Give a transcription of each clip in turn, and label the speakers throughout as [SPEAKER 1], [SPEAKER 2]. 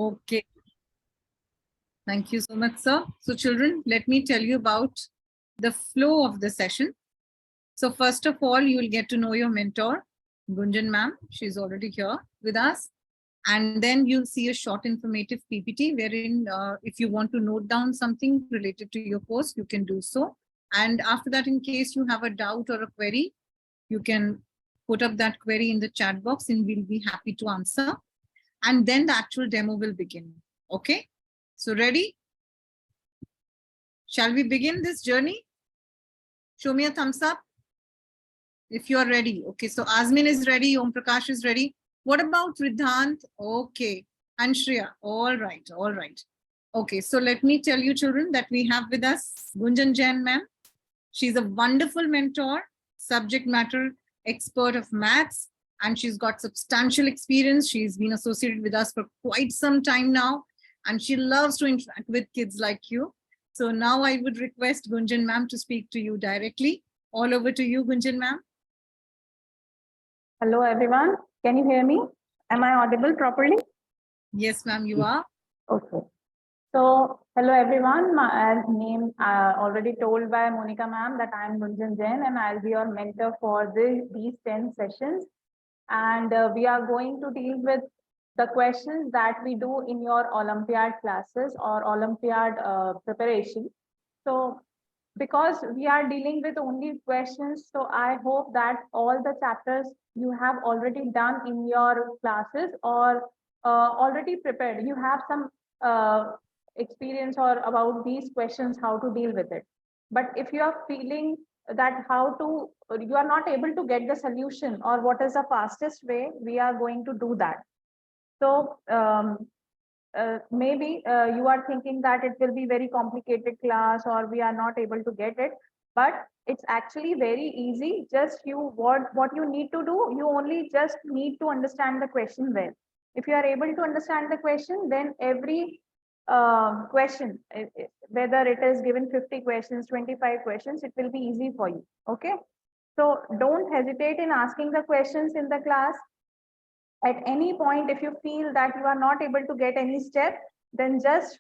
[SPEAKER 1] Okay. Thank you so much, sir. So children, let me tell you about the flow of the session. So first of all, you will get to know your mentor, Gunjan ma'am. She's already here with us. And then you'll see a short informative PPT wherein if you want to note down something related to your course, you can do so. And after that, in case you have a doubt or a query, you can put up that query in the chat box and we'll be happy to answer. And then the actual demo will begin. Okay, so ready? Shall we begin this journey? Show me a thumbs up if you are ready. Okay, so Azmin is ready, Om Prakash is ready. What about Ridhant? Okay, and Shreya. All right, all right. Okay, so let me tell you, children, that we have with us Gunjan Jain ma'am. She's a wonderful mentor, subject matter expert of maths, and she's got substantial experience. She's been associated with us for quite some time now, and she loves to interact with kids like you. So now I would request Gunjan ma'am to speak to you directly. All over to you, Gunjan ma'am.
[SPEAKER 2] Hello, everyone. Can you hear me? Am I audible properly?
[SPEAKER 1] Yes, ma'am, you are.
[SPEAKER 2] Okay. So, hello, everyone. My name already told by Monica ma'am that I am Gunjan Jain and I'll be your mentor for these 10 sessions. And we are going to deal with the questions that we do in your Olympiad classes or Olympiad preparation. So, because we are dealing with only questions, so I hope that all the chapters you have already done in your classes or already prepared. You have some experience or about these questions, how to deal with it. But if you are feeling that you are not able to get the solution or what is the fastest way, we are going to do that. So maybe you are thinking that it will be very complicated class or we are not able to get it, but it's actually very easy. Just what you need to do, you only just need to understand the question well. If you are able to understand the question, then every question, whether it is given 50 questions, 25 questions, it will be easy for you. Okay, so don't hesitate in asking the questions in the class. At any point, if you feel that you are not able to get any step, then just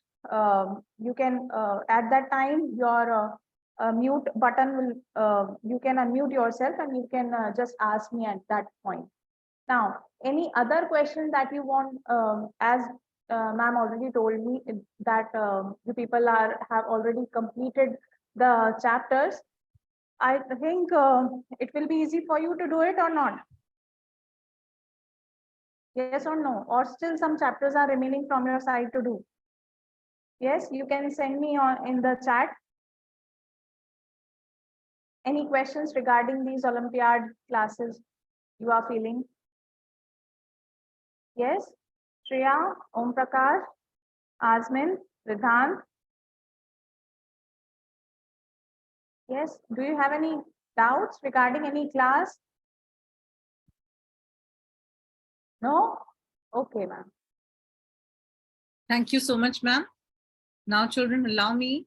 [SPEAKER 2] you can at that time your mute button will you can unmute yourself and you can just ask me at that point. Now, any other question that you want, as ma'am already told me that you people have already completed the chapters. I think it will be easy for you to do it or not. Yes or no? Or still some chapters are remaining from your side to do? Yes, you can send me on in the chat. Any questions regarding these Olympiad classes you are feeling? Yes, Shreya, Om Prakash, Azmin, Ridhant. Yes, do you have any doubts regarding any class? No? Okay, ma'am.
[SPEAKER 1] Thank you so much, ma'am. Now, children, allow me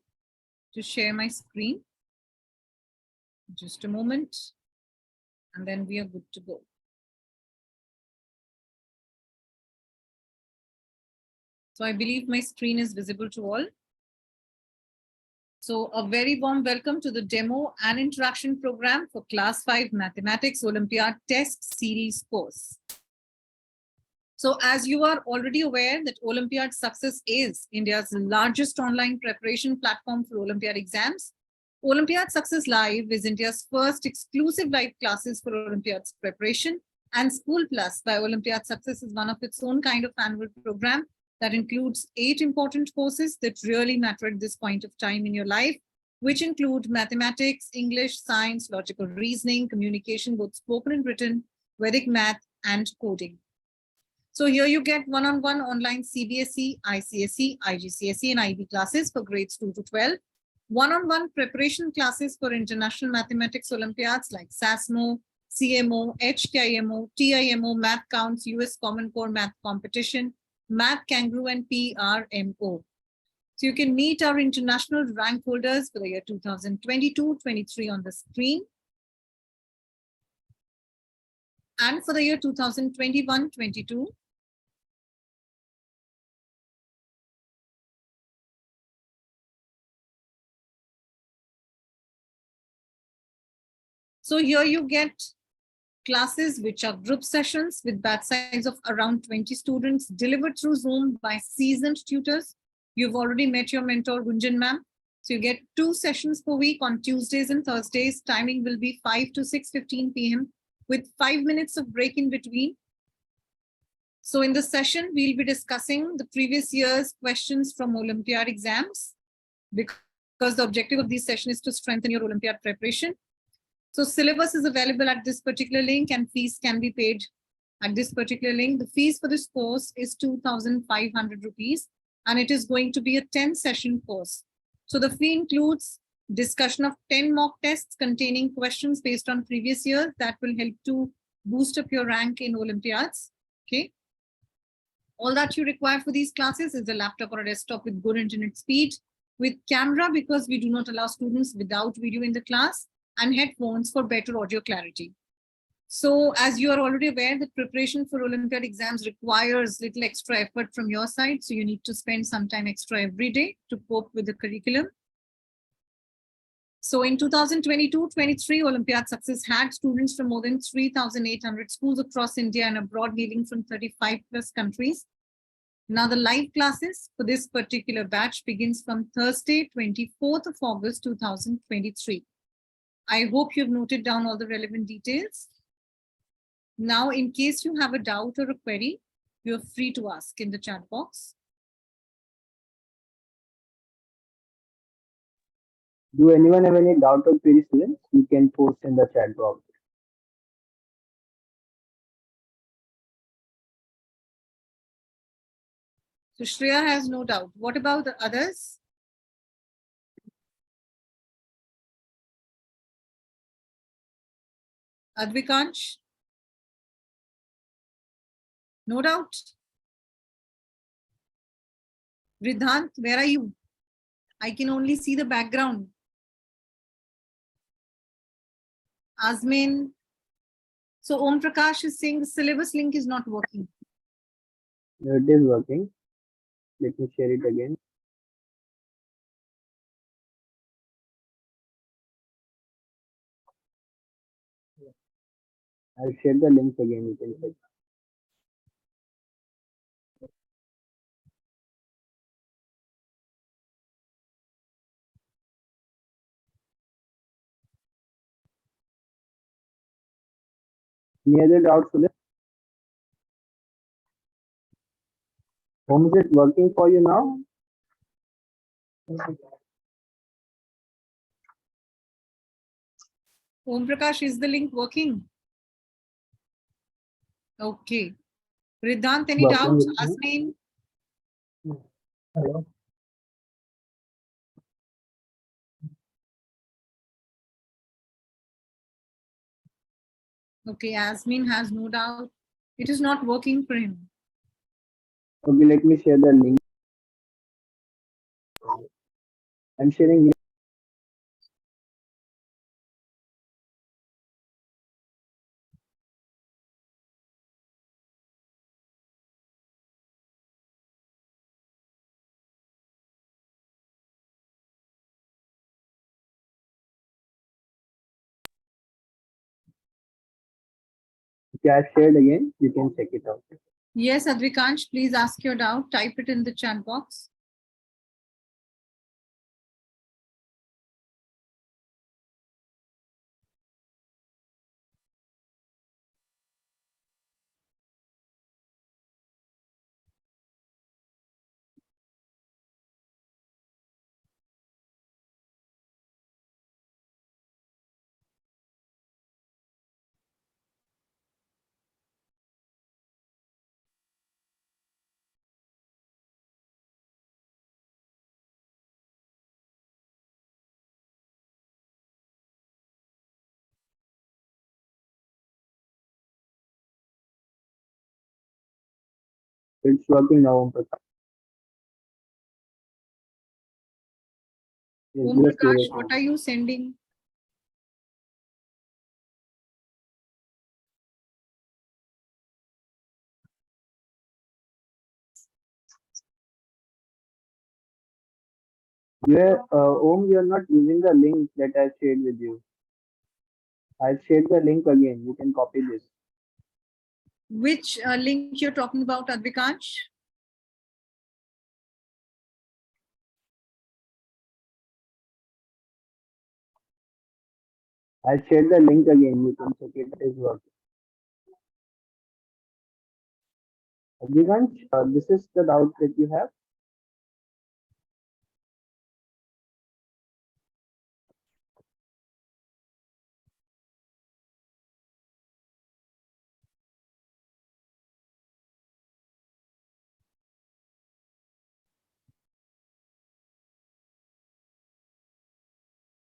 [SPEAKER 1] to share my screen. Just a moment, and then we are good to go. So I believe my screen is visible to all. So a very warm welcome to the demo and interaction program for Class 5 Mathematics Olympiad Test Series course. So as you are already aware that Olympiad Success is India's largest online preparation platform for Olympiad exams, Olympiad Success Live is India's first exclusive live classes for Olympiad's preparation, and School Plus by Olympiad Success is one of its own kind of annual program that includes 8 important courses that really matter at this point of time in your life, which include mathematics, English, science, logical reasoning, communication, both spoken and written, Vedic math, and coding. So here you get one-on-one online CBSE, ICSE, IGCSE, and IB classes for grades 2 to 12, one-on-one preparation classes for international mathematics Olympiads like SASMO, CMO, HKIMO, TIMO, Math Counts, US Common Core Math Competition, Math Kangaroo, and PRMO. So you can meet our international rank holders for the year 2022-23 on the screen. And for the year 2021-22, So here you get classes which are group sessions with batch size of around 20 students delivered through Zoom by seasoned tutors. You've already met your mentor, Gunjan ma'am. So you get 2 sessions per week on Tuesdays and Thursdays. Timing will be 5 to 6:15 p.m. with 5 minutes of break in between. So in this session, we'll be discussing the previous year's questions from Olympiad exams, because the objective of this session is to strengthen your Olympiad preparation. So syllabus is available at this particular link and fees can be paid at this particular link. The fees for this course is 2,500 rupees and it is going to be a 10-session course. So the fee includes discussion of 10 mock tests containing questions based on previous years that will help to boost up your rank in Olympiads. Okay. All that you require for these classes is a laptop or a desktop with good internet speed, with camera because we do not allow students without video in the class, and headphones for better audio clarity. So as you are already aware that preparation for Olympiad exams requires little extra effort from your side. So you need to spend some time extra every day to cope with the curriculum. So in 2022-23, Olympiad Success had students from more than 3,800 schools across India and abroad, hailing from 35 plus countries. Now the live classes for this particular batch begins from Thursday, 24th of August, 2023. I hope you've noted down all the relevant details. Now, in case you have a doubt or a query, you're free to ask in the chat box.
[SPEAKER 3] Do anyone have any doubt or query, students? You can post in the chat box.
[SPEAKER 1] So Shreya has no doubt. What about the others? Advikansh? No doubt. Ridhant, where are you? I can only see the background. Azmin. So Om Prakash is saying the syllabus link is not working.
[SPEAKER 3] It is working. Let me share it again. I'll share the links again. You can check. Any other doubts for this? Home, is it working for you now?
[SPEAKER 1] Om Prakash, is the link working? Okay. Ridhant, any
[SPEAKER 3] Working
[SPEAKER 1] doubts?
[SPEAKER 3] with me.
[SPEAKER 1] Azmin?
[SPEAKER 3] Hello.
[SPEAKER 1] Okay, Azmin has no doubt. It is not working for him.
[SPEAKER 3] Okay, let me share the link. I'm sharing. Okay, I shared again. You can check it out.
[SPEAKER 1] Yes, Advikansh, please ask your doubt. Type it in the chat box.
[SPEAKER 3] It's working now. Om Prakash. Yes,
[SPEAKER 1] Om
[SPEAKER 3] you are
[SPEAKER 1] Prakash,
[SPEAKER 3] serious.
[SPEAKER 1] what are you sending?
[SPEAKER 3] You are, Om, you are not using the link that I shared with you. I'll share the link again. You can copy this.
[SPEAKER 1] Which link you're talking about, Advikansh?
[SPEAKER 3] I'll share the link again. You can check it is working. Advikansh, this is the doubt that you have.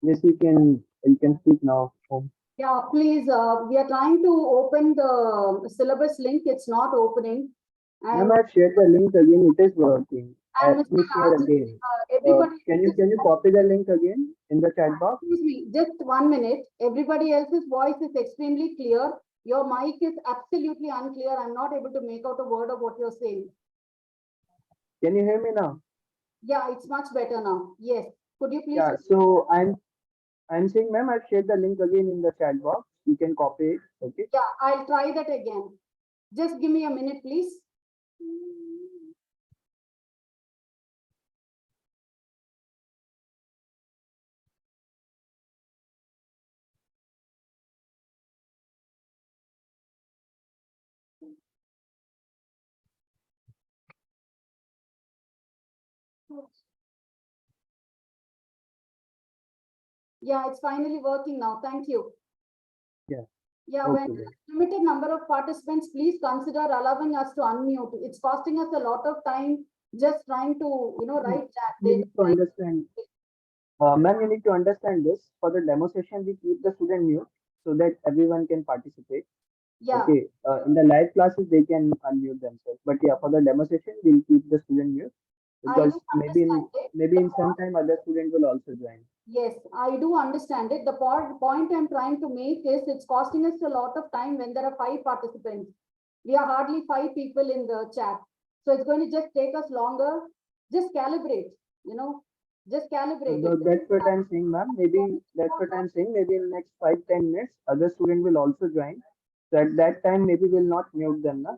[SPEAKER 3] Yes, you can speak now.
[SPEAKER 4] Yeah, please, we are trying to open the syllabus link. It's not opening.
[SPEAKER 3] Ma'am,
[SPEAKER 4] And,
[SPEAKER 3] I've shared the link again. It is working.
[SPEAKER 4] and
[SPEAKER 3] Let
[SPEAKER 4] Mr.
[SPEAKER 3] me share
[SPEAKER 4] Raj,
[SPEAKER 3] again.
[SPEAKER 4] everybody,
[SPEAKER 3] Can you copy the link again in the chat box?
[SPEAKER 4] excuse me, just 1 minute. Everybody else's voice is extremely clear. Your mic is absolutely unclear. I'm not able to make out a word of what you're saying.
[SPEAKER 3] Can you hear me now?
[SPEAKER 4] Yeah, it's much better now. Yes. Could you please?
[SPEAKER 3] Yeah. So I'm saying, ma'am, I've shared the link again in the chat box. You can copy it. Okay.
[SPEAKER 4] Yeah, I'll try that again. Just give me a minute, please. Yeah, it's finally working now. Thank you.
[SPEAKER 3] Yeah.
[SPEAKER 4] Yeah,
[SPEAKER 3] Okay,
[SPEAKER 4] when
[SPEAKER 3] then.
[SPEAKER 4] limited number of participants, please consider allowing us to unmute. It's costing us a lot of time just trying to, write chat.
[SPEAKER 3] You need to understand. Ma'am, you need to understand this. For the demo session, we keep the student mute so that everyone can participate.
[SPEAKER 4] Yeah,
[SPEAKER 3] Okay. In the live classes, they can unmute themselves. But yeah, for the demo session, we'll keep the student mute
[SPEAKER 4] I
[SPEAKER 3] because
[SPEAKER 4] do understand it.
[SPEAKER 3] maybe in some time other student will also join.
[SPEAKER 4] Yes, I do understand it. The point I'm trying to make is it's costing us a lot of time when there are 5 participants. We are hardly 5 people in the chat. So it's going to just take us longer. Just calibrate, just calibrate
[SPEAKER 3] So
[SPEAKER 4] it.
[SPEAKER 3] that's what I'm saying, ma'am. Maybe that's what I'm saying. Maybe in the next 5-10 minutes, other student will also join. So at that time, maybe we'll not mute them, na?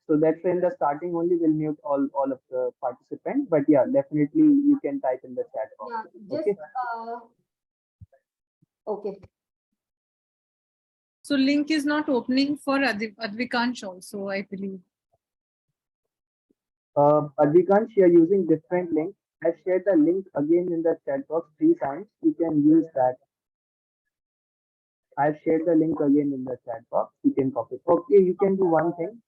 [SPEAKER 3] So that's why in the starting only we'll mute all of the participants. But yeah, definitely you can type in the chat box.
[SPEAKER 4] Yeah, just,
[SPEAKER 3] Okay.
[SPEAKER 4] Okay.
[SPEAKER 1] So link is not opening for Advikansh also, I believe.
[SPEAKER 3] Advikansh, you're using different link. I shared the link again in the chat box 3 times. You can use that. I've shared the link again in the chat box. You can copy. Okay, you can do one thing.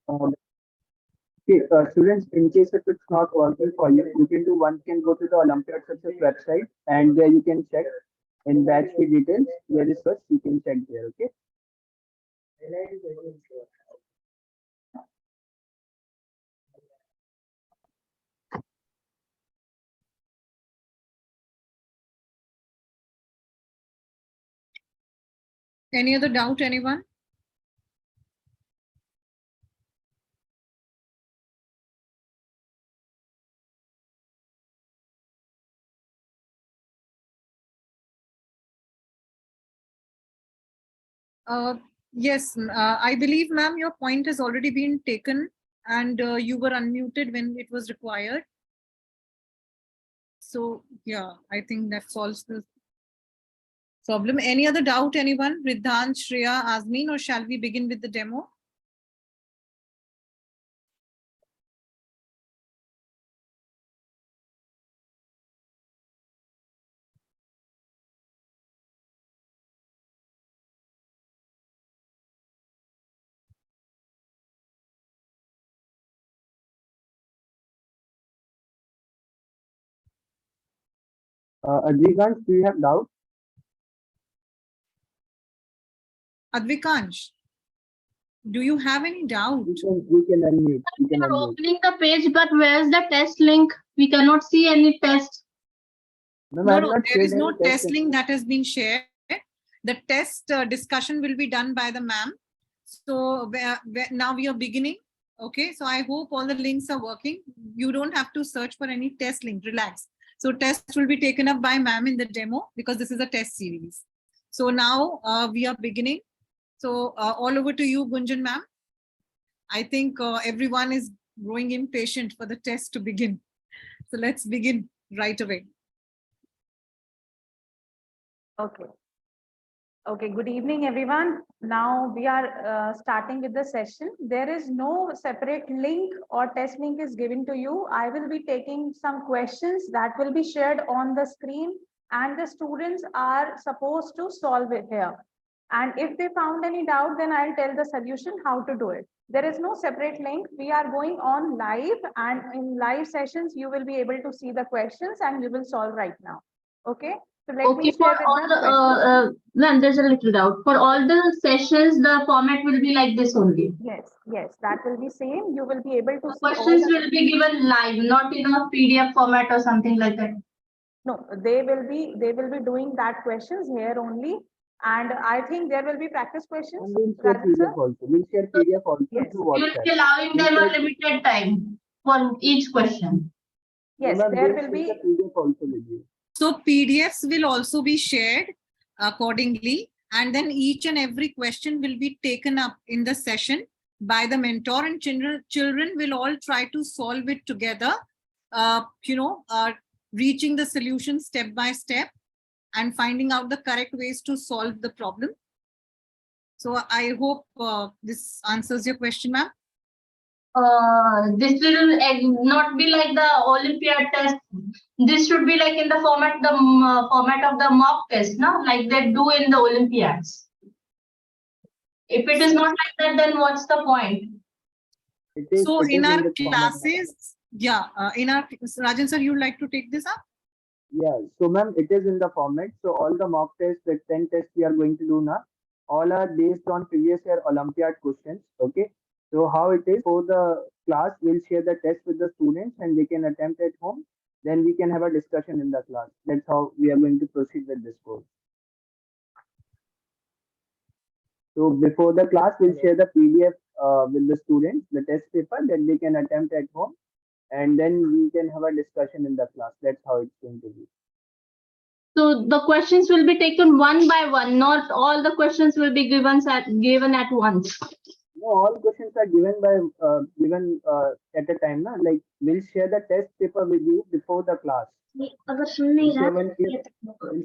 [SPEAKER 3] Um, Okay, students, in case if it's not working for you, you can do one can go to the Olympiad success website and there you can check in batch fee details. There is first you can check there. Okay.
[SPEAKER 1] Any other doubt, anyone? Yes, I believe, ma'am, your point has already been taken and you were unmuted when it was required. So yeah, I think that solves the problem. Any other doubt, anyone? Riddhan, Shreya, Azmin, or shall we begin with the demo?
[SPEAKER 3] Advikansh, do you have doubt?
[SPEAKER 1] Advikansh. Do you have any doubt?
[SPEAKER 3] We can unmute. We can
[SPEAKER 5] We are
[SPEAKER 3] unmute.
[SPEAKER 5] opening the page, but where's the test link? We cannot see any test.
[SPEAKER 3] Ma'am, I
[SPEAKER 1] No,
[SPEAKER 3] have
[SPEAKER 1] no,
[SPEAKER 3] not
[SPEAKER 1] there
[SPEAKER 3] shared
[SPEAKER 1] is no
[SPEAKER 3] any test
[SPEAKER 1] test link that has been shared. The test discussion will be done by the ma'am. So now we are beginning. Okay, so I hope all the links are working. You don't have to search for any test link. Relax. So test will be taken up by ma'am in the demo because this is a test series. So now we are beginning. So all over to you, Gunjan ma'am. I think everyone is growing impatient for the test to begin. So let's begin right away.
[SPEAKER 2] Okay. Okay, good evening, everyone. Now we are starting with the session. There is no separate link or test link is given to you. I will be taking some questions that will be shared on the screen and the students are supposed to solve it here. And if they found any doubt, then I'll tell the solution how to do it. There is no separate link. We are going on live and in live sessions, you will be able to see the questions and you will solve right now. Okay. So let me
[SPEAKER 5] Okay,
[SPEAKER 2] share
[SPEAKER 5] for all
[SPEAKER 2] with the questions.
[SPEAKER 5] the ma'am, there's a little doubt. For all the sessions, the format will be like this only.
[SPEAKER 2] Yes, that will be same. You will be able to
[SPEAKER 5] The
[SPEAKER 2] see all
[SPEAKER 5] questions
[SPEAKER 2] the,
[SPEAKER 5] will be given live, not in a PDF format or something like that.
[SPEAKER 2] no, they will be doing that questions here only. And I think there will be practice questions.
[SPEAKER 3] And we'll share
[SPEAKER 2] Rajat sir?
[SPEAKER 3] PDF also. We'll share PDF also
[SPEAKER 2] Yes.
[SPEAKER 3] through
[SPEAKER 5] You will
[SPEAKER 3] WhatsApp.
[SPEAKER 5] be allowing them a
[SPEAKER 3] Yes.
[SPEAKER 5] limited time for each question.
[SPEAKER 2] Yes,
[SPEAKER 3] Ma'am,
[SPEAKER 2] there
[SPEAKER 3] we'll
[SPEAKER 2] will
[SPEAKER 3] share
[SPEAKER 2] be,
[SPEAKER 3] the PDF also with you.
[SPEAKER 1] So PDFs will also be shared accordingly. And then each and every question will be taken up in the session by the mentor, and children will all try to solve it together, reaching the solution step by step and finding out the correct ways to solve the problem. So I hope this answers your question, ma'am.
[SPEAKER 5] This will not be like the Olympiad test. This should be like in the format of the mock test, no? Like they do in the Olympiads. If it is not like that, then what's the point?
[SPEAKER 1] So in our
[SPEAKER 3] the format.
[SPEAKER 1] classes, in our, Rajan sir, you'd like to take this up?
[SPEAKER 3] Yeah, so ma'am, it is in the format. So all the mock tests, the 10 tests we are going to do now, all are based on previous year Olympiad questions. Okay. So how it is for the class, we'll share the test with the students and they can attempt at home. Then we can have a discussion in the class. That's how we are going to proceed with this course. So before the class, we'll share the PDF with the students, the test paper that they can attempt at home. And then we can have a discussion in the class. That's how it's going to be.
[SPEAKER 5] So the questions will be taken one by one, not all the questions will be given at once.
[SPEAKER 3] No, all questions are given at a time. Na? Like we'll share the test paper with you before the class. We'll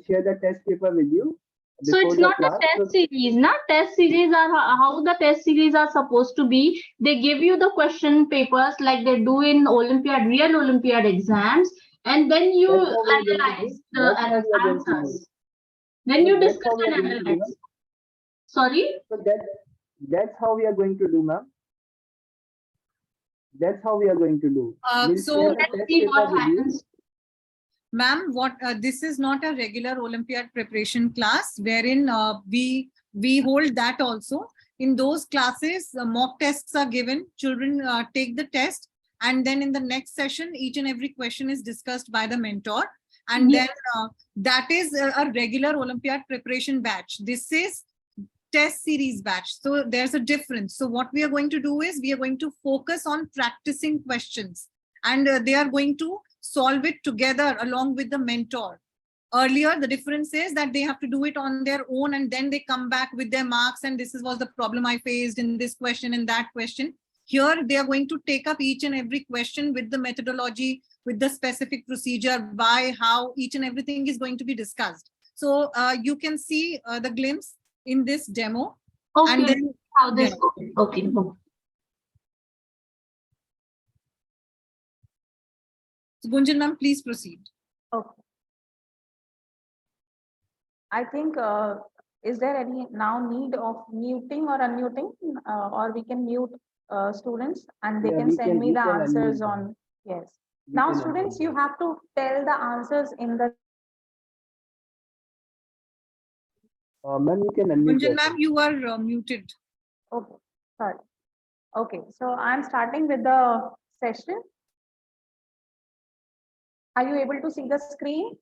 [SPEAKER 3] share the test paper with you.
[SPEAKER 5] So it's not a test series, na? Test series are how the test series are supposed to be. They give you the question papers like they do in real Olympiad exams, and then you analyze the answers. Then you discuss and analyze. Sorry?
[SPEAKER 3] So that's how we are going to do, ma'am. That's how we are going to do.
[SPEAKER 1] So
[SPEAKER 5] let's see what happens.
[SPEAKER 1] Ma'am, this is not a regular Olympiad preparation class wherein we hold that also. In those classes, mock tests are given. Children take the test, and then in the next session, each and every question is discussed by the mentor. And then that is a regular Olympiad preparation batch. This is test series batch. So there's a difference. So what we are going to do is we are going to focus on practicing questions, and they are going to solve it together along with the mentor. Earlier, the difference is that they have to do it on their own and then they come back with their marks and this was the problem I faced in this question and that question. Here, they are going to take up each and every question with the methodology, with the specific procedure, by how each and everything is going to be discussed. So you can see the glimpse in this demo.
[SPEAKER 5] Okay,
[SPEAKER 1] and then,
[SPEAKER 5] how this goes. Okay.
[SPEAKER 1] Gunjan ma'am, please proceed.
[SPEAKER 2] okay. I think, is there any now need of muting or unmuting, or we can mute students and they can send me the answers on, yes. Now students, you have to tell the answers in the.
[SPEAKER 3] Ma'am, you can unmute.
[SPEAKER 1] Gunjan ma'am, you are muted.
[SPEAKER 2] Okay. Sorry. Okay, so I'm starting with the session. Are you able to see the screen?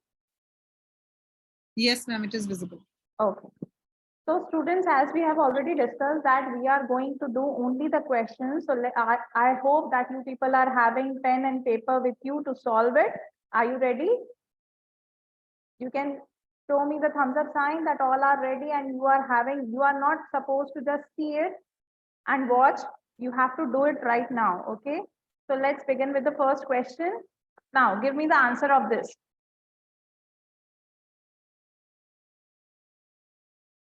[SPEAKER 1] Yes, ma'am, it is visible.
[SPEAKER 2] Okay. So students, as we have already discussed that we are going to do only the questions. So I hope that you people are having pen and paper with you to solve it. Are you ready? You can show me the thumbs up sign that all are ready and you are not supposed to just see it and watch. You have to do it right now. Okay. So let's begin with the first question. Now give me the answer of this.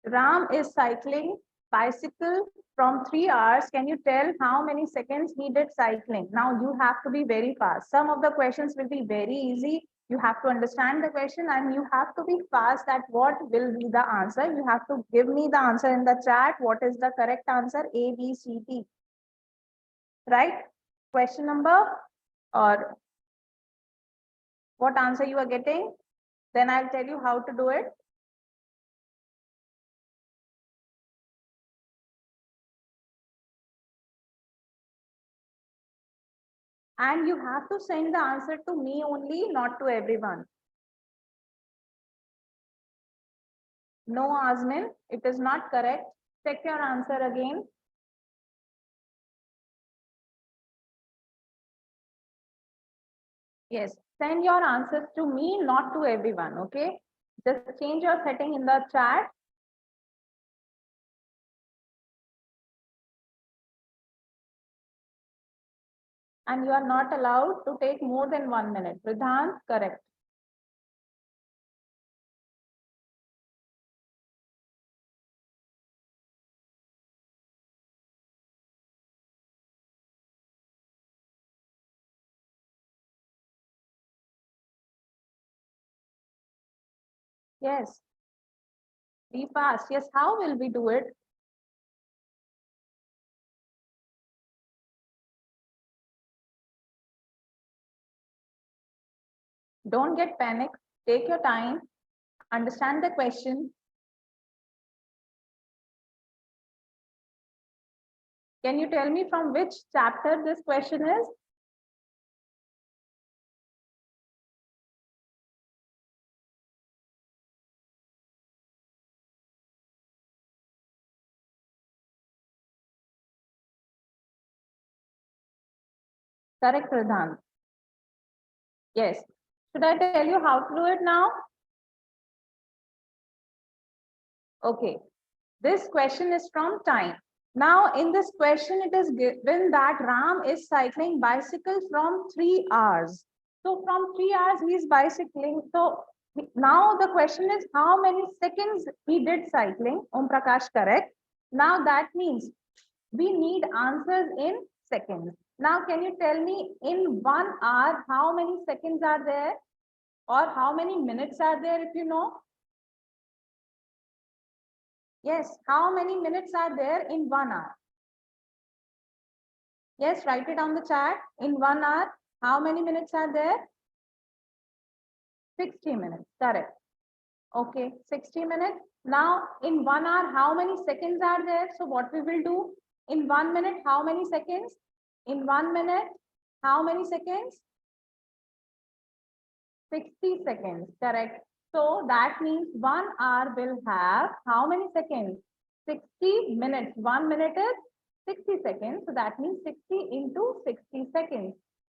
[SPEAKER 2] Ram is cycling bicycle from 3 hours. Can you tell how many seconds he did cycling? Now you have to be very fast. Some of the questions will be very easy. You have to understand the question and you have to be fast at what will be the answer. You have to give me the answer in the chat. What is the correct answer? A, B, C, D. Right? Question number or what answer you are getting? Then I'll tell you how to do it. And you have to send the answer to me only, not to everyone. No, Azmin, it is not correct. Check your answer again. Yes, send your answers to me, not to everyone, okay? Just change your setting in the chat. And you are not allowed to take more than 1 minute. Pradhan, correct. Yes. Be fast. Yes, how will we do it? Don't get panic. Take your time. Understand the question. Can you tell me from which chapter this question is? Correct, Pradhan. Yes. Should I tell you how to do it now? Okay. This question is from time. Now, in this question, it is given that Ram is cycling bicycle from 3 hours. So, from 3 hours, he is bicycling. So, now the question is how many seconds he did cycling. Om Prakash, correct. Now, that means we need answers in seconds. Now, can you tell me in 1 hour, how many seconds are there? Or how many minutes are there if you know? Yes, how many minutes are there in 1 hour? Yes, write it on the chat. In 1 hour, how many minutes are there? 60 minutes, correct. Okay, 60 minutes. Now, in 1 hour, how many seconds are there? So what we will do? In 1 minute, how many seconds? In 1 minute, how many seconds? 60 seconds, correct. So that means 1 hour will have how many seconds? 60 minutes. 1 minute is 60 seconds. So that means 60 into 60 seconds.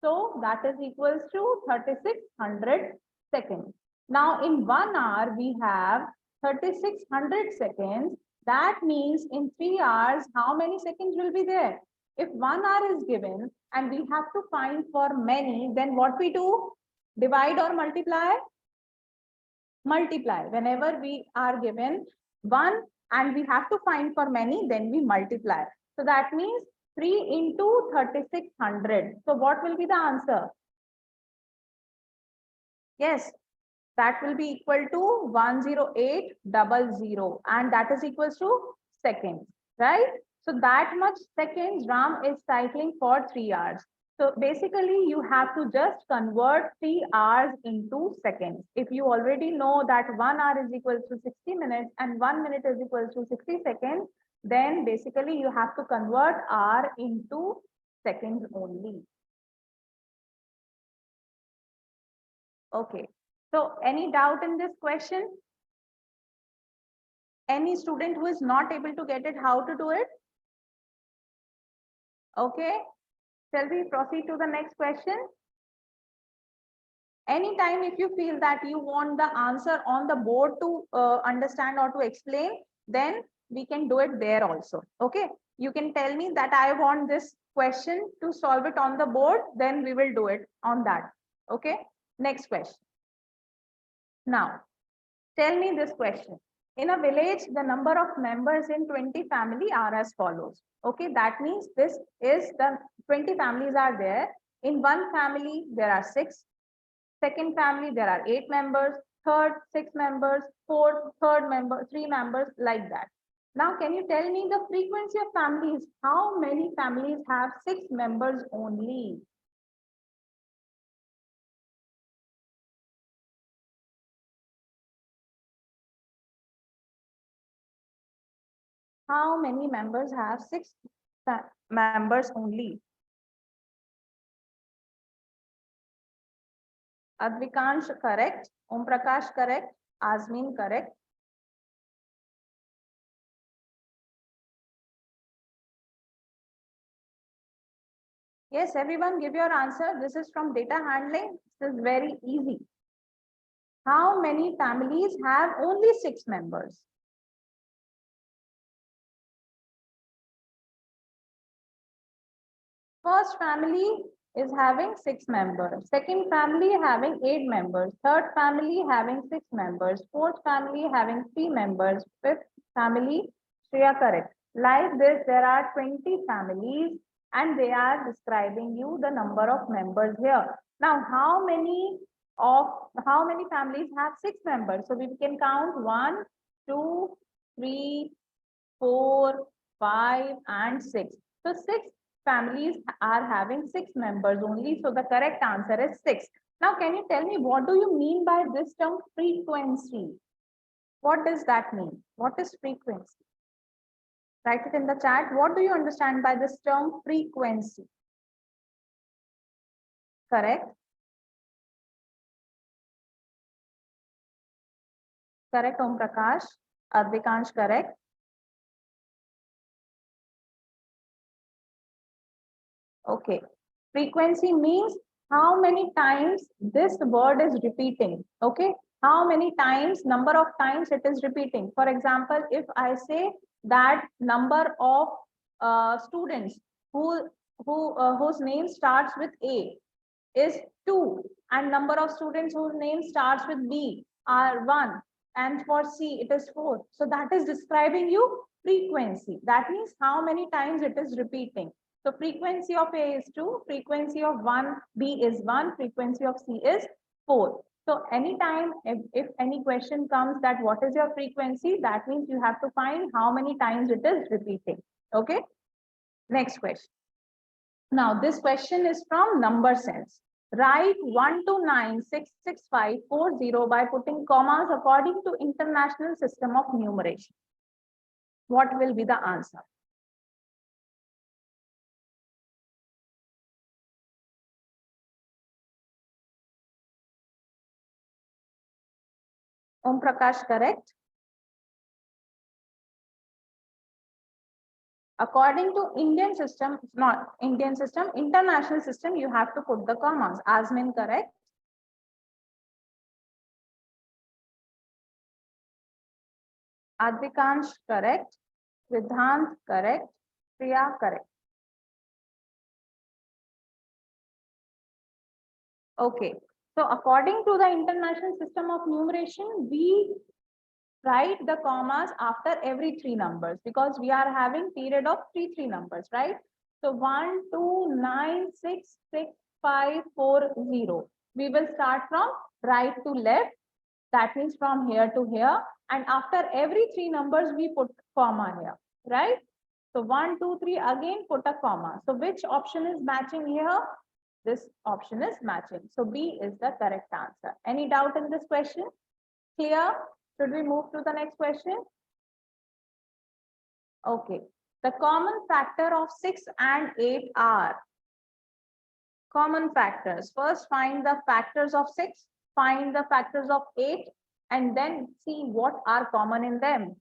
[SPEAKER 2] So that is equals to 3600 seconds. Now in 1 hour, we have 3600 seconds. That means in 3 hours, how many seconds will be there? If 1 hour is given and we have to find for many, then what we do? Divide or multiply? Multiply. Whenever we are given 1 and we have to find for many, then we multiply. So that means 3 into 3600. So what will be the answer? Yes, that will be equal to 10800 and that is equals to seconds, right? So that much seconds Ram is cycling for 3 hours. So basically you have to just convert 3 hours into seconds. If you already know that 1 hour is equal to 60 minutes and 1 minute is equal to 60 seconds, then basically you have to convert hour into seconds only. Okay, so any doubt in this question? Any student who is not able to get it, how to do it? Okay, shall we proceed to the next question? Anytime if you feel that you want the answer on the board to understand or to explain, then we can do it there also. Okay, you can tell me that I want this question to solve it on the board, then we will do it on that. Okay, next question. Now, tell me this question. In a village, the number of members in 20 family are as follows. Okay, that means this is the 20 families are there. In one family, there are 6. Second family, there are 8 members. Third, 6 members. Fourth, third member, 3 members, like that. Now, can you tell me the frequency of families? How many families have 6 members only? How many members have 6 members only? Advikansh correct. Om Prakash correct. Azmin correct. Yes, everyone give your answer. This is from data handling. This is very easy. How many families have only 6 members? First family is having 6 members. Second family having 8 members. Third family having 6 members. Fourth family having 3 members. Fifth family, Shreya correct. Like this, there are 20 families and they are describing you the number of members here. Now, how many families have 6 members? So we can count 1, 2, 3, 4, 5, and 6. So 6 families are having 6 members only. So the correct answer is 6. Now, can you tell me what do you mean by this term frequency? What does that mean? What is frequency? Write it in the chat. What do you understand by this term frequency? Correct? Correct, Om Prakash. Advikansh, correct. Okay. Frequency means how many times this word is repeating. Okay. How many times, number of times it is repeating. For example, if I say that number of students whose name starts with A is 2, and number of students whose name starts with B are 1, and for C it is 4. So that is describing you frequency. That means how many times it is repeating. So frequency of A is 2, frequency of B is 1, frequency of C is 4. So anytime if any question comes that what is your frequency, that means you have to find how many times it is repeating. Okay. Next question. Now this question is from number sense. Write 129666540 by putting commas according to International System of Numeration. What will be the answer? Om Prakash, correct. According to Indian system, not Indian system, international system, you have to put the commas. Azmin, correct. Advikansh, correct. Vidhant, correct. Priya, correct. Okay. So according to the international system of numeration, we write the commas after every 3 numbers because we are having period of 3 numbers, right? So 1, 2, 9, 6, 6, 5, 4, 0. We will start from right to left. That means from here to here. And after every 3 numbers, we put comma here, right? So 1, 2, 3, again put a comma. So which option is matching here? This option is matching. So B is the correct answer. Any doubt in this question? Clear? Should we move to the next question? Okay. The common factor of 6 and 8 are common factors. First, find the factors of 6, find the factors of 8, and then see what are common in them.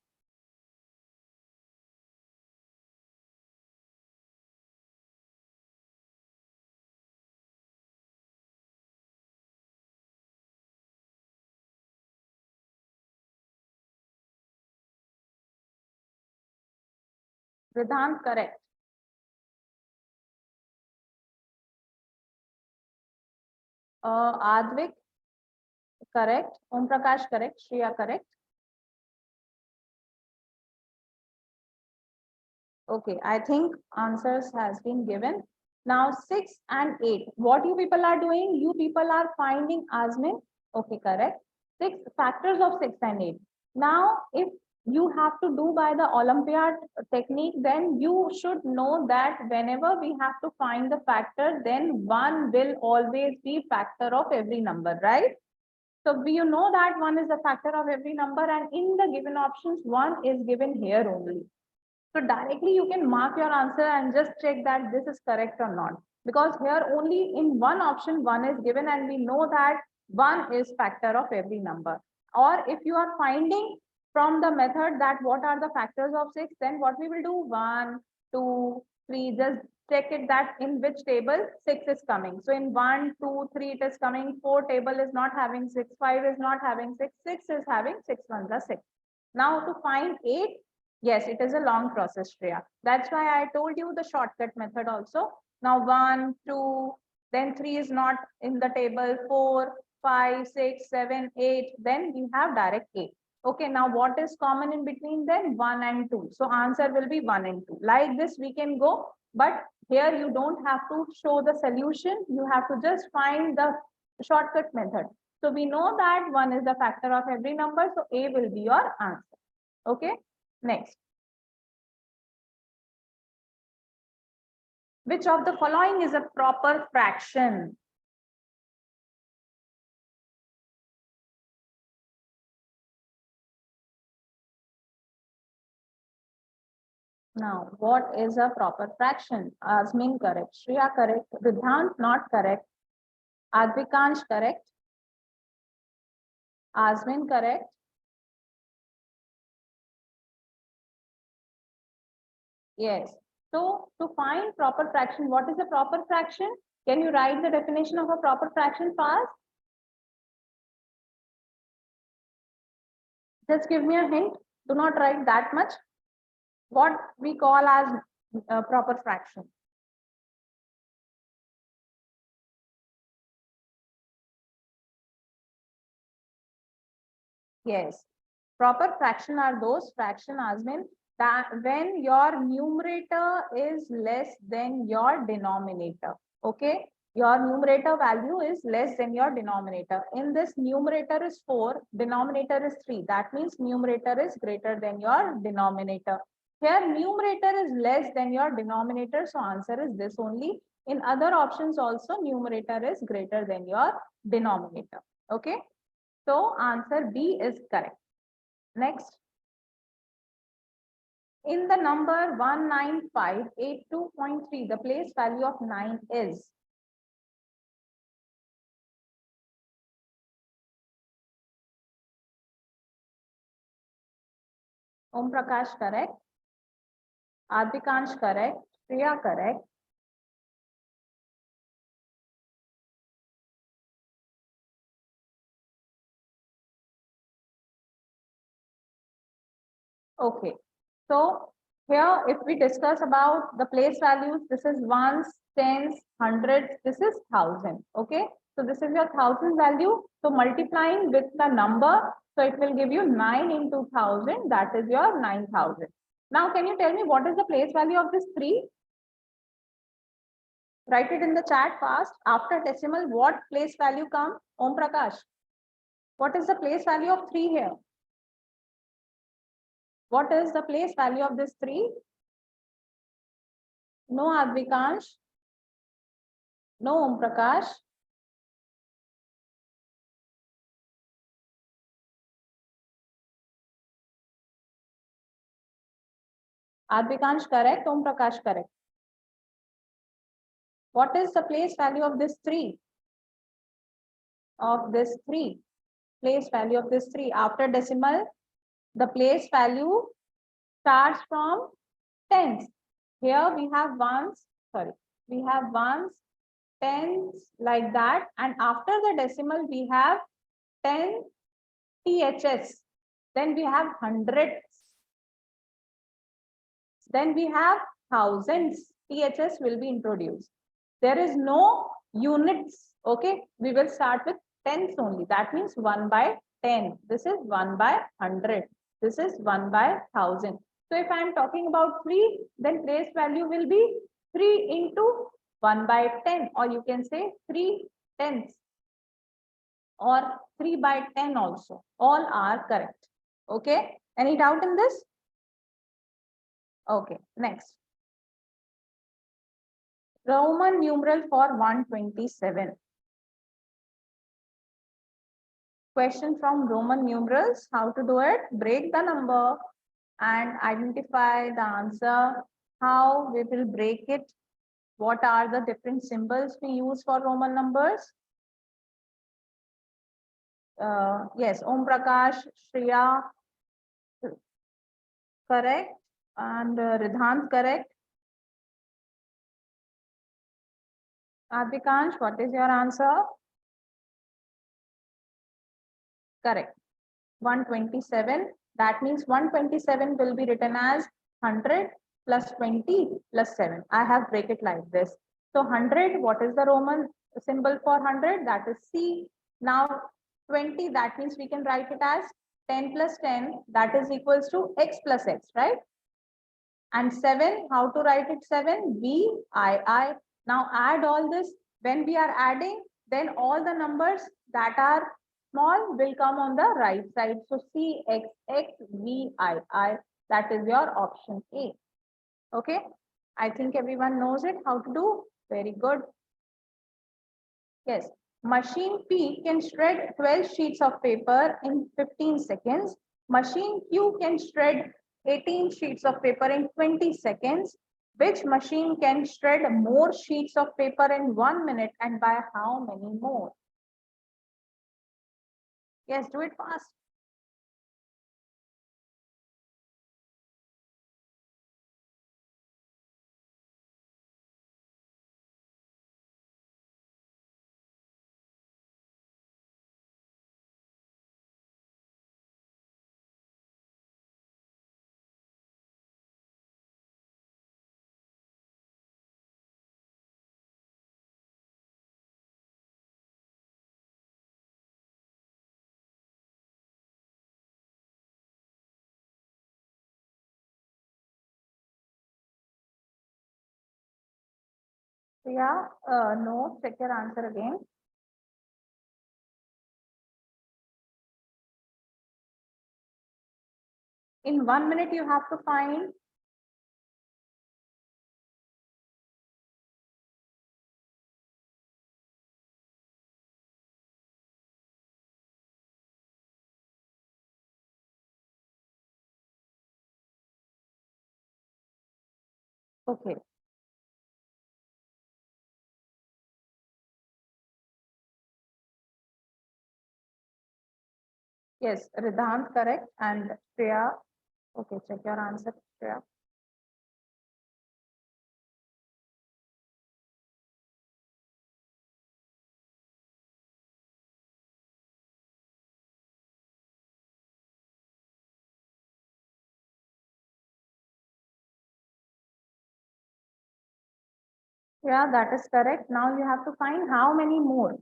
[SPEAKER 2] Vedant, correct. Advik, correct. Om Prakash, correct. Shreya, correct. Okay, I think answers has been given. Now 6 and 8. What you people are doing? You people are finding Asmin. Okay, correct. 6 factors of 6 and 8. Now, if you have to do by the Olympiad technique, then you should know that whenever we have to find the factor, then 1 will always be factor of every number, right? So we you know that 1 is a factor of every number, and in the given options, 1 is given here only. So directly you can mark your answer and just check that this is correct or not. Because here only in one option 1 is given, and we know that 1 is factor of every number. Or if you are finding from the method that what are the factors of 6, then what we will do, 1, 2, 3, just check it that in which table 6 is coming. So in 1, 2, 3 it is coming, 4 table is not having 6, 5 is not having 6, 6 is having 6 1 plus 6. Now to find 8, yes, it is a long process, Shreya. That's why I told you the shortcut method also. Now 1, 2, then 3 is not in the table, 4, 5, 6, 7, 8, then we have direct 8. Okay, now what is common in between them? 1 and 2. So answer will be 1 and 2. Like this we can go, but here you don't have to show the solution. You have to just find the shortcut method. So we know that 1 is the factor of every number. So A will be your answer. Okay, next. Which of the following is a proper fraction? Now, what is a proper fraction? Asmin correct, Shreya correct, Vidhant not correct, Advikansh correct, Asmin correct, yes. So, to find proper fraction, what is a proper fraction? Can you write the definition of a proper fraction fast? Just give me a hint. Do not write that much. What we call as a proper fraction. Yes, proper fraction are those fraction, Asmin, that when your numerator is less than your denominator. Okay, your numerator value is less than your denominator. In this, numerator is 4, denominator is 3. That means numerator is greater than your denominator. Here, numerator is less than your denominator, so answer is this only. In other options also, numerator is greater than your denominator. Okay. So answer B is correct. Next. In the number 19582.3, the place value of 9 is. Om Prakash correct. Advikansh correct. Priya correct. Okay. So here, if we discuss about the place values, this is ones, tens, hundreds, this is thousand. Okay. So this is your thousand value. So multiplying with the number, so it will give you 9 into 1000. That is your 9000. Now, can you tell me what is the place value of this 3? Write it in the chat fast. After decimal, what place value come? Om Prakash. What is the place value of 3 here? What is the place value of this 3? No, Advikansh. No, Om Prakash. Advikansh correct, Om Prakash correct. What is the place value of this 3? Of this 3? Place value of this 3. After decimal, the place value starts from tens. Here we have ones, we have ones, tens like that. And after the decimal, we have 10 THS. Then we have hundreds. Then we have thousands. THS will be introduced. There is no units. Okay, we will start with tens only. That means 1 by 10. This is 1 by 100. This is 1 by 1000. So if I am talking about 3, then place value will be 3 into 1 by 10, or you can say 3 tenths or 3 by 10 also. All are correct. Okay, any doubt in this? Okay, next. Roman numeral for 127. Question from Roman numerals, how to do it? Break the number and identify the answer. How we will break it? What are the different symbols we use for Roman numbers? Yes, Om Prakash, Shreya, correct, and Ridhant, correct. Advikansh, what is your answer? Correct. 127. That means 127 will be written as 100 plus 20 plus 7. I have break it like this. So 100, what is the Roman symbol for 100? That is C. Now 20, that means we can write it as 10 plus 10, that is equals to x plus x, right? And 7, how to write it 7? VII. Now add all this. When we are adding, then all the numbers that are small will come on the right side. So CXXVII, that is your option A. Okay, I think everyone knows it, how to do. Very good. Yes, machine P can shred 12 sheets of paper in 15 seconds. Machine Q can shred 18 sheets of paper in 20 seconds. Which machine can shred more sheets of paper in 1 minute, and by how many more? Yes, do it fast. Yeah, no, check your answer again. In 1 minute, you have to find. Okay. Yes, Ridhant, correct. And Shreya. Okay, check your answer, Shreya. Yeah, that is correct. Now you have to find how many more.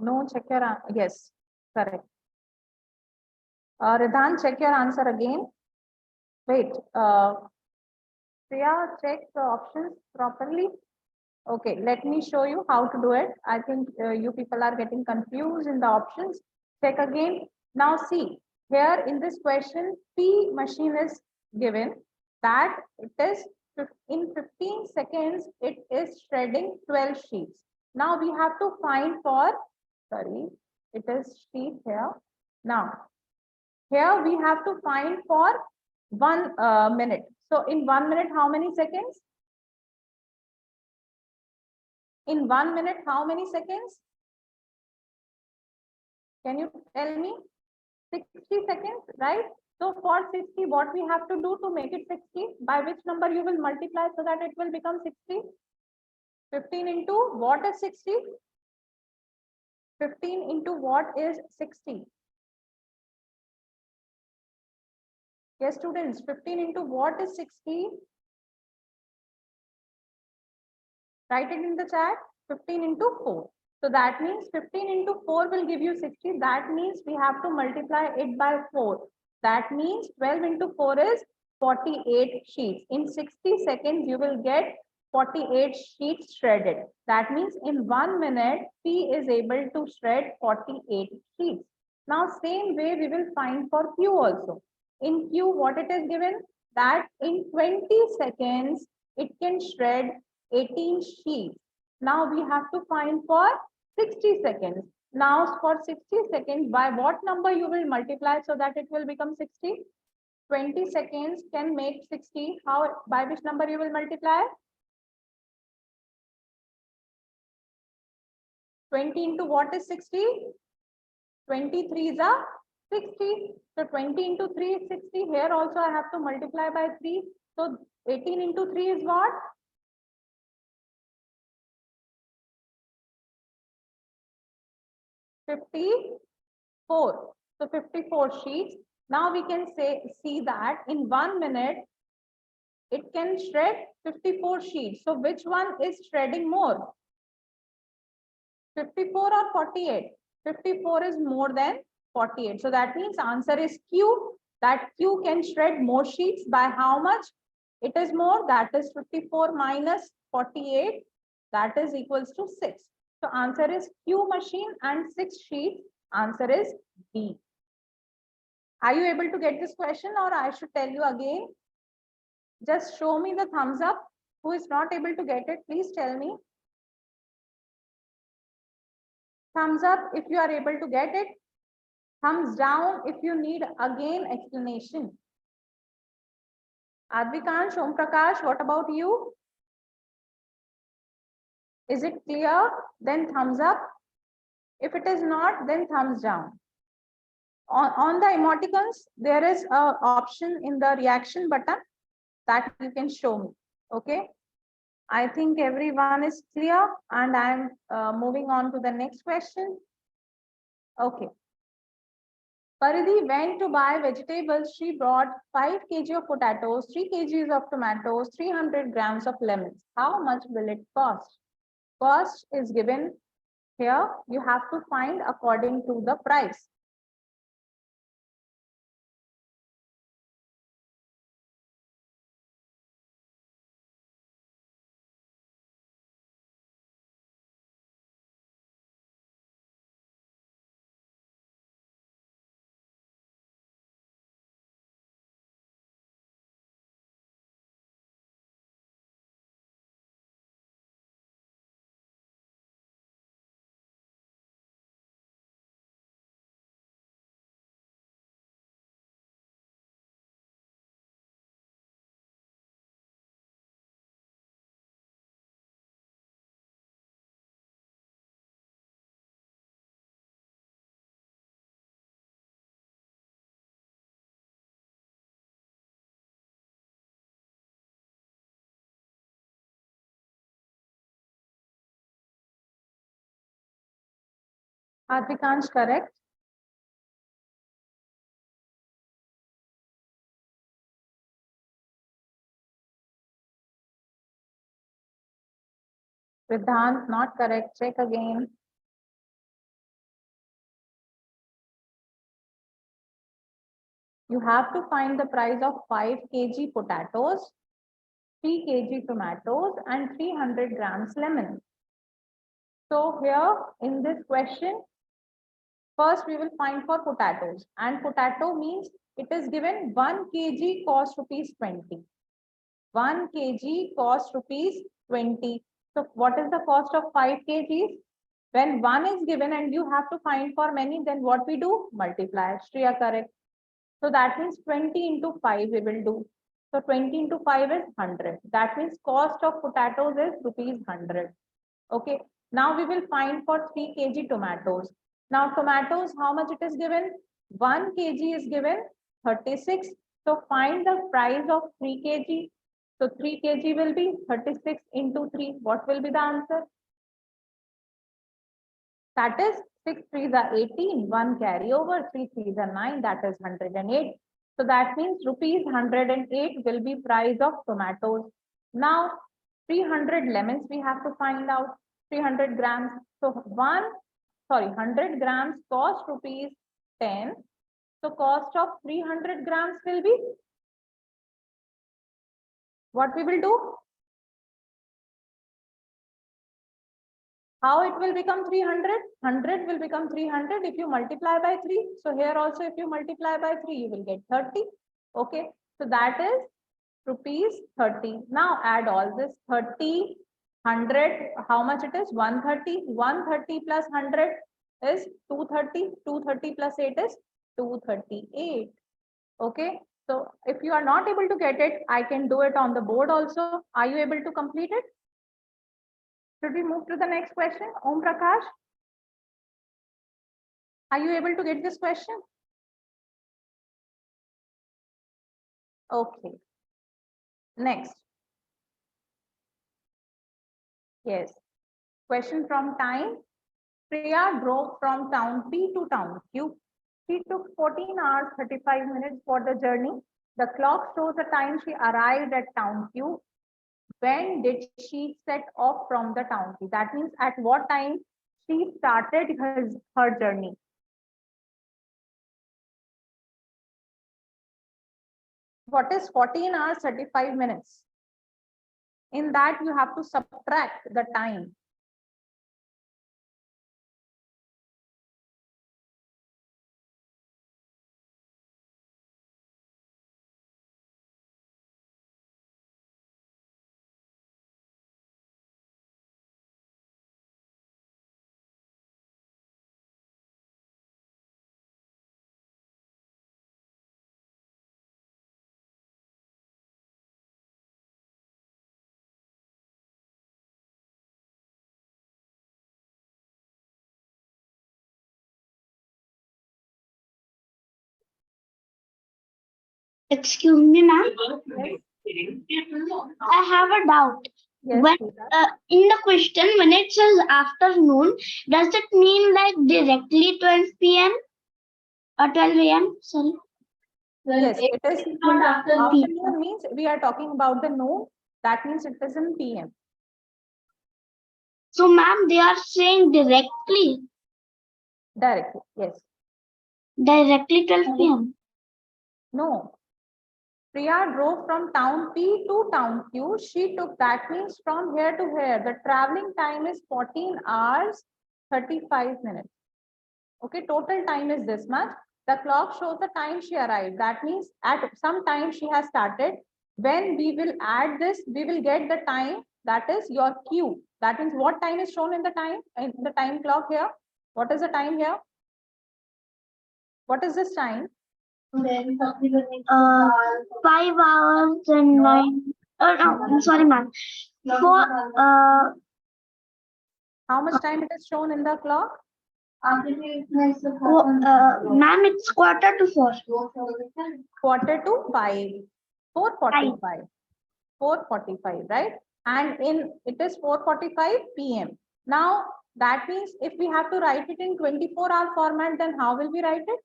[SPEAKER 2] No, check your, yes, correct. Ridhan, check your answer again. Wait, Priya, check the options properly. Okay, let me show you how to do it. I think you people are getting confused in the options. Check again. Now see, here in this question, P machine is given that it is in 15 seconds, it is shredding 12 sheets. Now we have to find for, sorry, it is sheet here. Now, here we have to find for 1 minute. So in 1 minute, how many seconds? In 1 minute, how many seconds? Can you tell me? 60 seconds, right? So for 60, what we have to do to make it 60? By which number you will multiply so that it will become 60? 15 into what is 60? 15 into what is 60? Yes, students, 15 into what is 60? Write it in the chat. 15 into 4. So that means 15 into 4 will give you 60. That means we have to multiply it by 4. That means 12 into 4 is 48 sheets. In 60 seconds, you will get 48 sheets shredded. That means in 1 minute, P is able to shred 48 sheets. Now, same way we will find for Q also. In Q, what it is given? That in 20 seconds, it can shred 18 sheets. Now we have to find for 60 seconds. Now for 60 seconds, by what number you will multiply so that it will become 60? 20 seconds can make 60. How, by which number you will multiply? 20 into what is 60? 23 is a 60. So 20 into 3 is 60. Here also I have to multiply by 3. So 18 into 3 is what? 54. So 54 sheets. Now we can see that in 1 minute, it can shred 54 sheets. So which one is shredding more? 54 or 48? 54 is more than 48. So that means answer is Q. That Q can shred more sheets by how much? It is more, that is 54 minus 48. That is equals to 6. So answer is Q machine and 6 sheets. Answer is B. Are you able to get this question or I should tell you again? Just show me the thumbs up. Who is not able to get it, please tell me. Thumbs up if you are able to get it. Thumbs down if you need again explanation. Advikansh, Om Prakash, what about you? Is it clear? Then thumbs up. If it is not, then thumbs down. On the emoticons, there is an option in the reaction button that you can show me. Okay. I think everyone is clear and I'm moving on to the next question. Okay. Paridhi went to buy vegetables. She brought 5 kg of potatoes, 3 kgs of tomatoes, 300 grams of lemons. How much will it cost? Cost is given here. You have to find according to the price. Advikansh, correct? Vedant, not correct. Check again. You have to find the price of 5 kg potatoes, 3 kg tomatoes, and 300 grams lemon. So here in this question, first we will find for potatoes, and potato means it is given 1 kg cost rupees 20. 1 kg cost rupees 20. So what is the cost of 5 kgs? When 1 is given and you have to find for many, then what we do? Multiply. Shreya, correct. So that means 20 into 5 we will do. So 20 into 5 is 100. That means cost of potatoes is rupees 100. Okay. Now we will find for 3 kg tomatoes. Now tomatoes, how much it is given? 1 kg is given 36. So find the price of 3 kg. So 3 kg will be 36 into 3. What will be the answer? That is 6 3s are 18, 1 carry over, 3 3s are 9, that is 108. So that means rupees 108 will be price of tomatoes. Now 300 lemons we have to find out, 300 grams. So 100 grams cost rupees 10. So cost of 300 grams will be, what we will do? How it will become 300? 100 will become 300 if you multiply by 3. So here also if you multiply by 3, you will get 30. Okay. So that is rupees 30. Now add all this 30, 100. How much it is? 130. 130 plus 100 is 230. 230 plus 8 is 238. Okay. So if you are not able to get it, I can do it on the board also. Are you able to complete it? Should we move to the next question? Om Prakash, are you able to get this question? Okay. Next. Yes. Question from time. Priya drove from town P to town Q. She took 14 hours, 35 minutes for the journey. The clock shows the time she arrived at town Q. When did she set off from the town Q? That means at what time she started her journey. What is 14 hours, 35 minutes? In that you have to subtract the time.
[SPEAKER 5] Excuse me, ma'am.
[SPEAKER 2] Yes.
[SPEAKER 5] I have a doubt.
[SPEAKER 2] Yes,
[SPEAKER 5] When
[SPEAKER 2] Priya.
[SPEAKER 5] in the question, when it says afternoon, does it mean like directly 12 p.m. or 12 a.m.? Sorry.
[SPEAKER 2] Yes, it is
[SPEAKER 5] Not afternoon.
[SPEAKER 2] afternoon means we are talking about the noon. That means it is in PM.
[SPEAKER 5] So, ma'am, they are saying directly
[SPEAKER 2] Directly. Yes.
[SPEAKER 5] 12 p.m.
[SPEAKER 2] No. Priya drove from town P to town Q. She took, that means from here to here. The traveling time is 14 hours, 35 minutes. Okay, total time is this much. The clock shows the time she arrived. That means at some time she has started. When we will add this, we will get the time, that is your Q. That means what time is shown in the time clock here? What is the time here? What is this time?
[SPEAKER 5] 5 hours and 9. Oh, no, I'm sorry, ma'am.
[SPEAKER 2] How much time it is shown in the clock?
[SPEAKER 5] Ma'am, it's 4:45.
[SPEAKER 2] Quarter to 5. 4:45. 4:45, right? And it is 4:45 p.m. Now that means if we have to write it in 24-hour format, then how will we write it?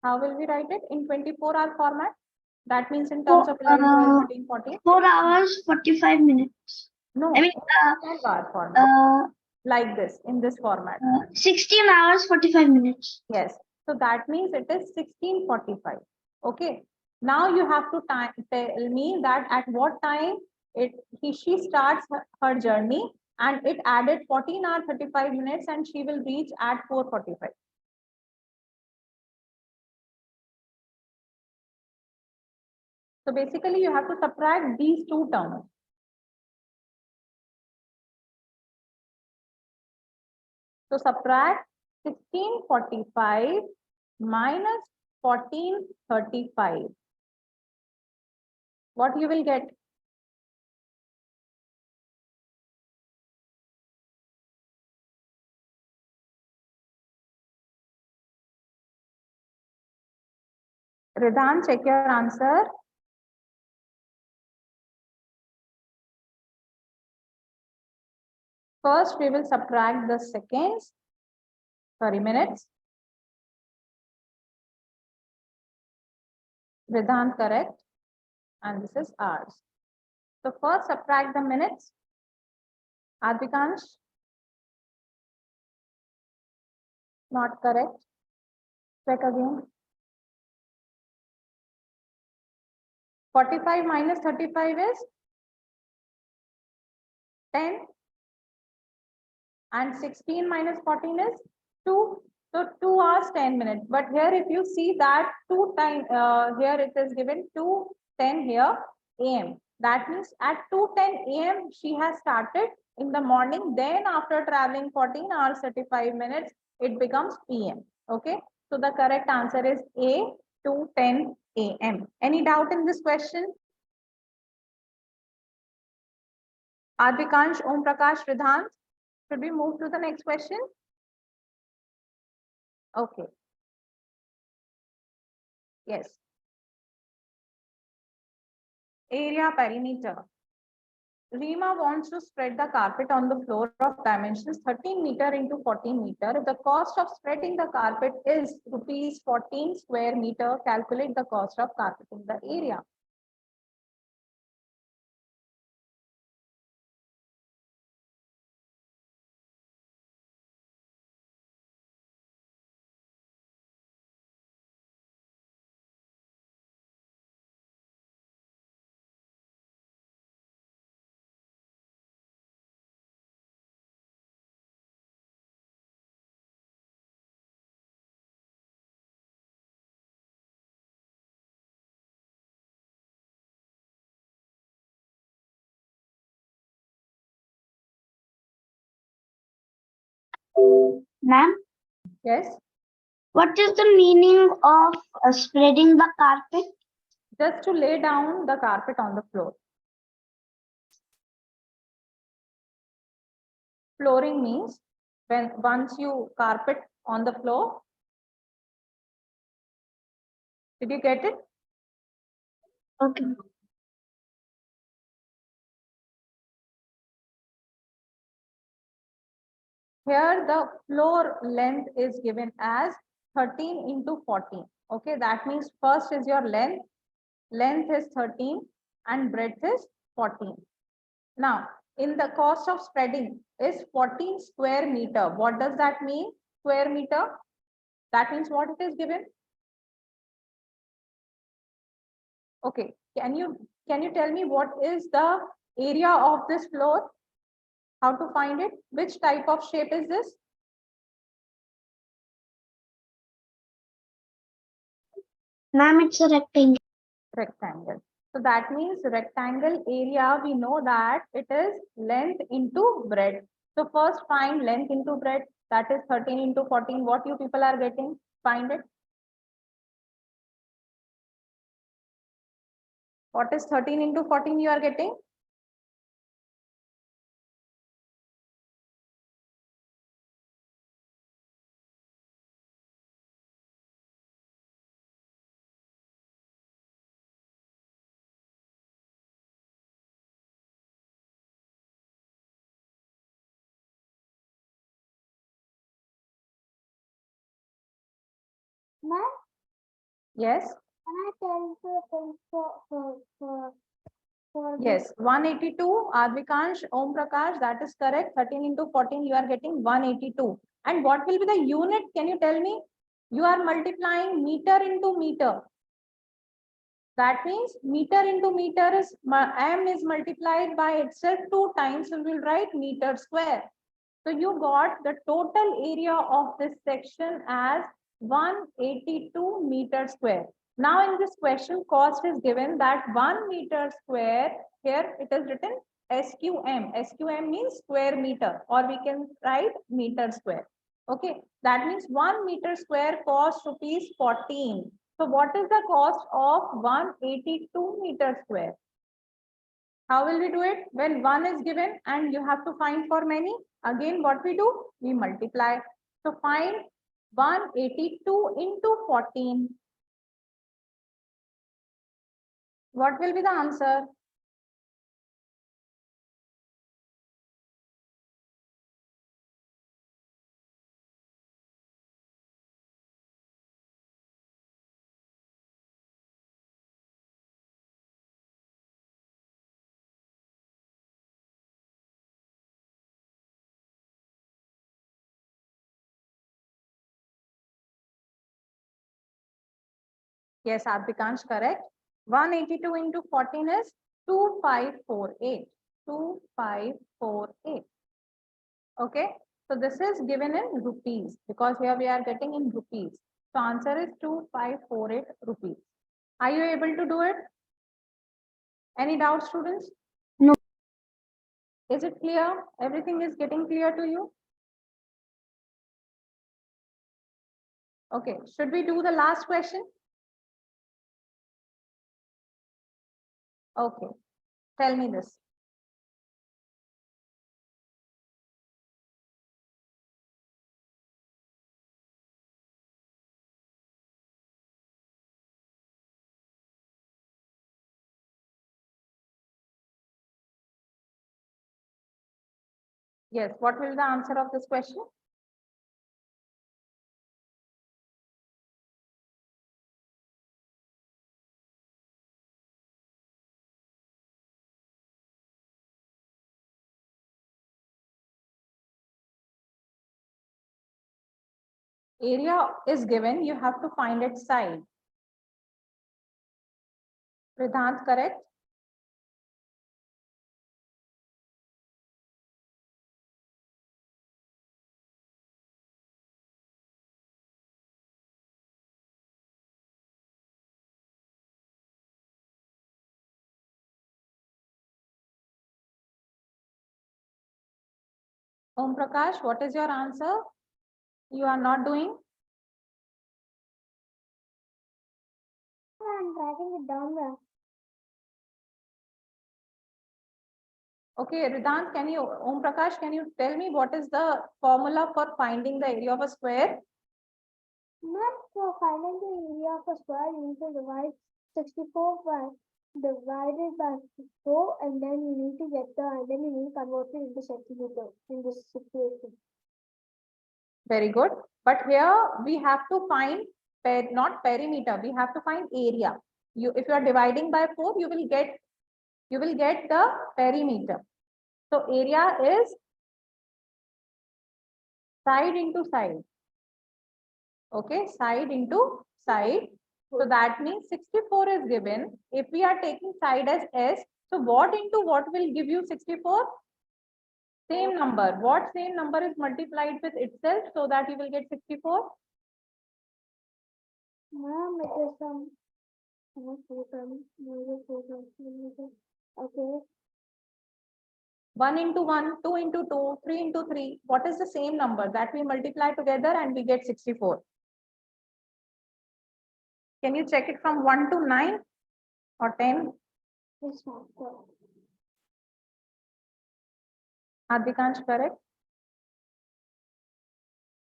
[SPEAKER 2] How will we write it in 24-hour format? That means in terms of 11, 12, 13, 14.
[SPEAKER 5] 4 hours, 45 minutes.
[SPEAKER 2] No,
[SPEAKER 5] I mean,
[SPEAKER 2] 12-hour format. Like this, in this format.
[SPEAKER 5] 16 hours, 45 minutes.
[SPEAKER 2] Yes. So that means it is 16:45. Okay. Now you have to tell me that at what time she starts her journey, and it added 14 hours 35 minutes and she will reach at 4:45. So basically you have to subtract these two terms. So subtract 16:45 minus 14:35. What you will get? Ridhan, check your answer. First, we will subtract the seconds, minutes. Ridhan, correct. And this is hours. So first subtract the minutes. Advikansh, not correct. Check again. 45 minus 35 is 10. And 16 minus 14 is 2. So 2 hours 10 minutes. But here if you see that 2 time, here it is given 2:10 here AM. That means at 2:10 AM she has started in the morning. Then after traveling 14 hours 35 minutes, it becomes PM. Okay. So the correct answer is A, 2:10 AM. Any doubt in this question? Advikansh, Om Prakash, Ridhan, should we move to the next question? Okay. Yes. Area perimeter. Rima wants to spread the carpet on the floor of dimensions 13 meter into 14 meter. If the cost of spreading the carpet is rupees 14 square meter, calculate the cost of carpeting the area.
[SPEAKER 6] Ma'am,
[SPEAKER 2] Yes.
[SPEAKER 6] what is the meaning of spreading the carpet?
[SPEAKER 2] Just to lay down the carpet on the floor. Flooring means when once you carpet on the floor. Did you get it?
[SPEAKER 6] Okay.
[SPEAKER 2] Here the floor length is given as 13 into 14. Okay, that means first is your length. Length is 13 and breadth is 14. Now, in the cost of spreading is 14 square meter. What does that mean? Square meter. That means what it is given? Okay, can you tell me what is the area of this floor? How to find it? Which type of shape is this?
[SPEAKER 6] Ma'am, it's a rectangle.
[SPEAKER 2] Rectangle. So that means rectangle area, we know that it is length into breadth. So first find length into breadth, that is 13 into 14. What you people are getting? Find it. What is 13 into 14 you are getting?
[SPEAKER 6] Ma'am,
[SPEAKER 2] Yes.
[SPEAKER 6] can I tell for
[SPEAKER 2] Yes, 182, Advikansh, Om Prakash, that is correct. 13 into 14, you are getting 182. And what will be the unit? Can you tell me? You are multiplying meter into meter. That means meter into meter is m is multiplied by itself 2 times. So we will write meter square. So you got the total area of this section as 182 meter square. Now in this question, cost is given that 1 meter square, here it is written SQM. SQM means square meter, or we can write meter square. Okay, that means 1 meter square costs rupees 14. So what is the cost of 182 meter square? How will we do it? When 1 is given and you have to find for many, again what we do? We multiply. So find 182 into 14. What will be the answer? Yes, Abhikansh, correct. 182 into 14 is 2548. 2548. Okay, so this is given in rupees because here we are getting in rupees. So answer is 2548 rupees. Are you able to do it? Any doubt, students?
[SPEAKER 6] No.
[SPEAKER 2] Is it clear? Everything is getting clear to you? Okay, should we do the last question? Okay, tell me this. Yes, what will be the answer of this question? Area is given, you have to find its side. Vedant, correct? Om Prakash, what is your answer? You are not doing?
[SPEAKER 6] I'm writing it down there.
[SPEAKER 2] Okay, Vedant, can you, Om Prakash, can you tell me what is the formula for finding the area of a square?
[SPEAKER 6] Ma'am, for finding the area of a square, you need to divide 64 by divided by 4, and then you need to get the, and then you need to convert it into centimeter in this situation.
[SPEAKER 2] Very good. But here we have to find not perimeter, we have to find area. You, if you are dividing by 4, you will get the perimeter. So area is side into side. Okay, side into side. So that means 64 is given. If we are taking side as S, so what into what will give you 64? Same number. What same number is multiplied with itself so that you will get 64?
[SPEAKER 6] Ma'am, it is okay.
[SPEAKER 2] 1 into 1, 2 into 2, 3 into 3. What is the same number that we multiply together and we get 64? Can you check it from 1 to 9 or 10?
[SPEAKER 6] Yes, ma'am.
[SPEAKER 2] Adhikansh, correct?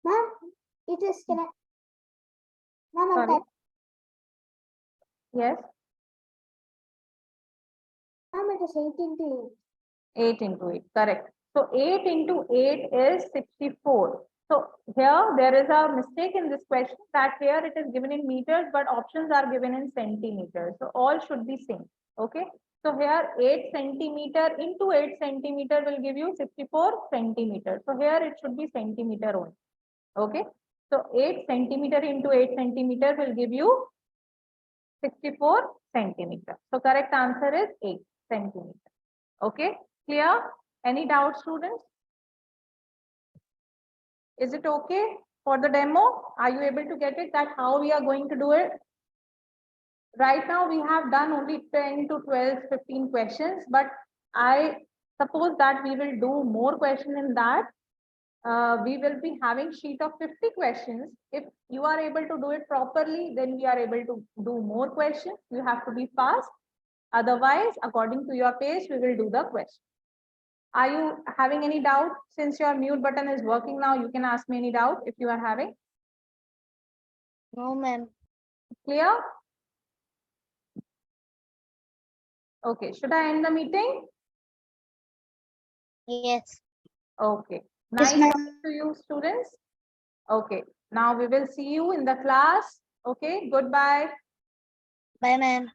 [SPEAKER 6] Ma'am, it is connect. Ma'am, I'm
[SPEAKER 2] Sorry. Yes,
[SPEAKER 6] Ma'am, it is 8 into
[SPEAKER 2] 8 into 8, correct. So 8 into 8 is 64. So here there is a mistake in this question that here it is given in meters, but options are given in centimeters. So all should be same. Okay. So here 8 centimeter into 8 centimeter will give you 64 centimeters. So here it should be centimeter only. Okay. So 8 centimeter into 8 centimeter will give you 64 centimeter. So correct answer is 8 centimeter. Okay, clear? Any doubt, students? Is it okay for the demo? Are you able to get it that how we are going to do it? Right now we have done only 10 to 12, 15 questions, but I suppose that we will do more questions in that. We will be having sheet of 50 questions. If you are able to do it properly, then we are able to do more questions. You have to be fast. Otherwise, according to your pace, we will do the question. Are you having any doubt? Since your mute button is working now, you can ask me any doubt if you are having.
[SPEAKER 6] No, ma'am.
[SPEAKER 2] Clear? Okay, should I end the meeting?
[SPEAKER 6] Yes.
[SPEAKER 2] Okay,
[SPEAKER 6] Yes,
[SPEAKER 2] nice
[SPEAKER 6] ma'am.
[SPEAKER 2] talking to you, students. Okay, now we will see you in the class. Okay, goodbye.
[SPEAKER 6] Bye, ma'am.